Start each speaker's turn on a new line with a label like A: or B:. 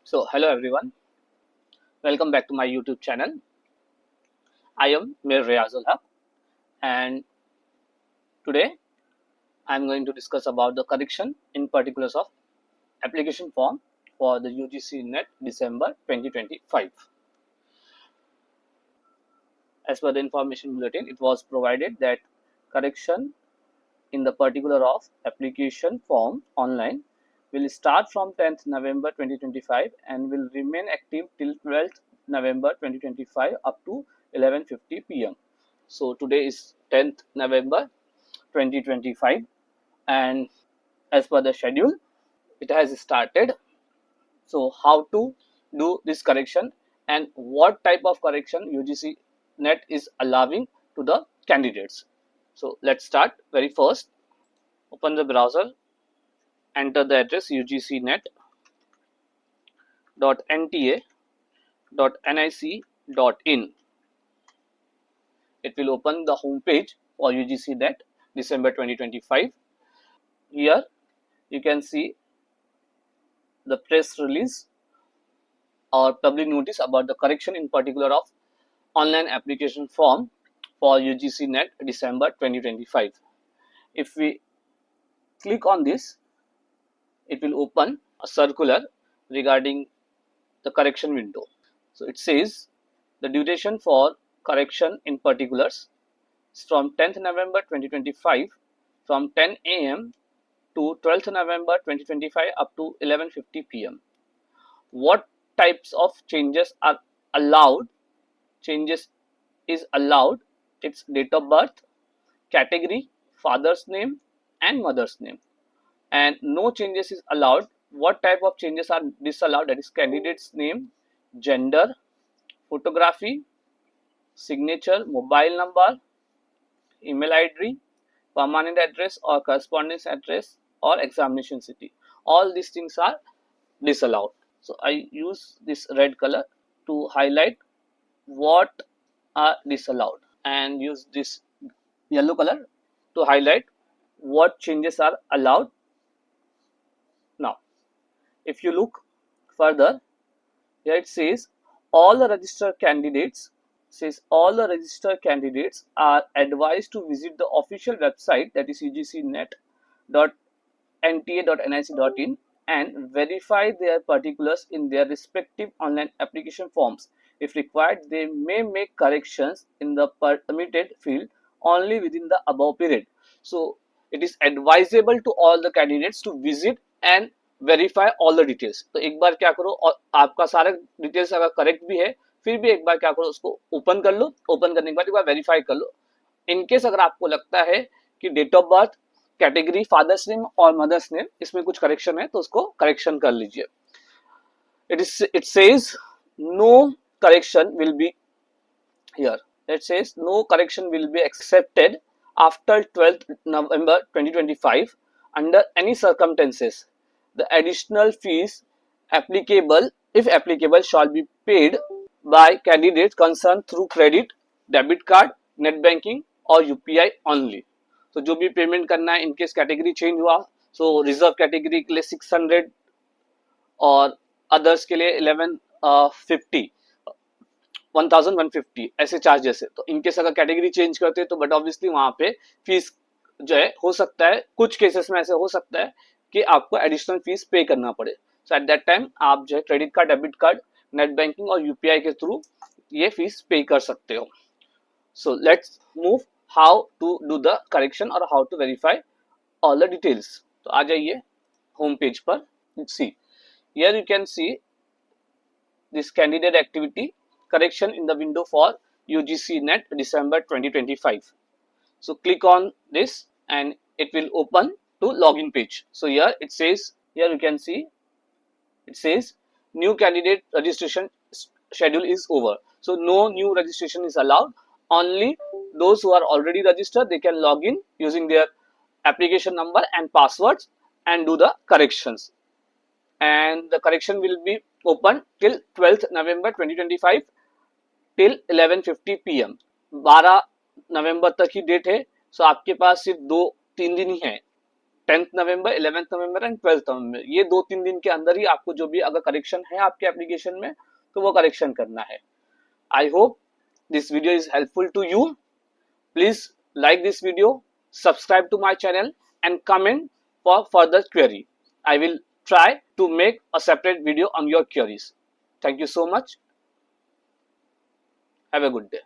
A: So, hello everyone, welcome back to my YouTube channel. I am Mir Riyazul Haque, and today I am going to discuss about the correction in particulars of application form for the UGC NET December 2025. As per the information bulletin, it was provided that correction in the particular of application form online will start from 10th November 2025 and will remain active till 12th November 2025 up to 11:50 p.m. So today is 10th November 2025, and as per the schedule it has started. So how to do this correction and what type of correction UGC NET is allowing to the candidates. So let's start. Very first, open the browser, enter the address ugcnet.nta.nic.in. It will open the home page for UGC NET December 2025. Here you can see the press release or public notice about the correction in particular of online application form for UGC NET December 2025. If we click on this, it will open a circular regarding the correction window. So it says the duration for correction in particulars is from 10th November 2025 from 10 a.m. to 12th November 2025 up to 11:50 p.m. What types of changes are allowed? Changes is allowed. It's date of birth, category, father's name and mother's name, and no changes is allowed. What type of changes are disallowed? That is candidate's name, gender, photography, signature, mobile number, email ID, permanent address or correspondence address or examination city. All these things are disallowed. So I use this red color to highlight what are disallowed and use this yellow color to highlight what changes are allowed. Now if you look further, here it says all the registered candidates are advised to visit the official website, that is ugcnet.nta.nic.in, and verify their particulars in their respective online application forms. If required, they may make corrections in the permitted field only within the above period. So it is advisable to all the candidates to visit and verify all the details. तो एक बार क्या करो, और आपका सारा details अगर correct भी है फिर भी एक बार क्या करो, उसको ओपन कर लो. ओपन करने के बाद एक बार वेरीफाई कर लो. इनकेस अगर आपको लगता है कि date of birth, category, father's name और मदर्स नेम इसमें कुछ करेक्शन है तो उसको करेक्शन कर लीजिए. It says no correction will be here. It says no correction will be accepted after 12th November 2025 under any circumstances. The additional fees applicable, if applicable, shall be paid by candidates concerned through credit, debit card, net banking और UPI only. तो जो भी payment करना है, in case category change हुआ, सो reserve category के लिए 600 और अदर्स के लिए 1150 ऐसे चार्जेस है. तो इनकेस अगर कैटेगरी चेंज करते हैं तो बट ऑब्वियसली वहां पे फीस जो है हो सकता है, कुछ केसेस में ऐसे हो सकता है कि आपको एडिशनल फीस पे करना पड़े. सो एट दैट टाइम आप जो है credit card, debit card, net banking और यूपीआई के थ्रू ये फीस पे कर सकते हो. So let's move how to do the correction और how to verify all the details. तो आ जाइए होम पेज पर. See here you can see this candidate activity correction in the window for UGC NET December 2025. So click on this and it will open to login page. So here it says, here you can see it says new candidate registration schedule is over. So no new registration is allowed. Only those who are already registered, they can log in using their application number and passwords and do the corrections. And the correction will be open till 12th November 2025 till 11:50 PM. 12 नवंबर तक ही date है. सो आपके पास सिर्फ 2-3 दिन ही है 10th November, 11th November and 12th नवंबर, ये 2-3 दिन के अंदर ही आपको जो भी अगर करेक्शन है आपके एप्लीकेशन में तो वो करेक्शन करना है. I hope this video is helpful to you. Please like this video, subscribe to my channel and comment for further query. I will try to make a separate video on your queries. Thank you so much. Have a good day.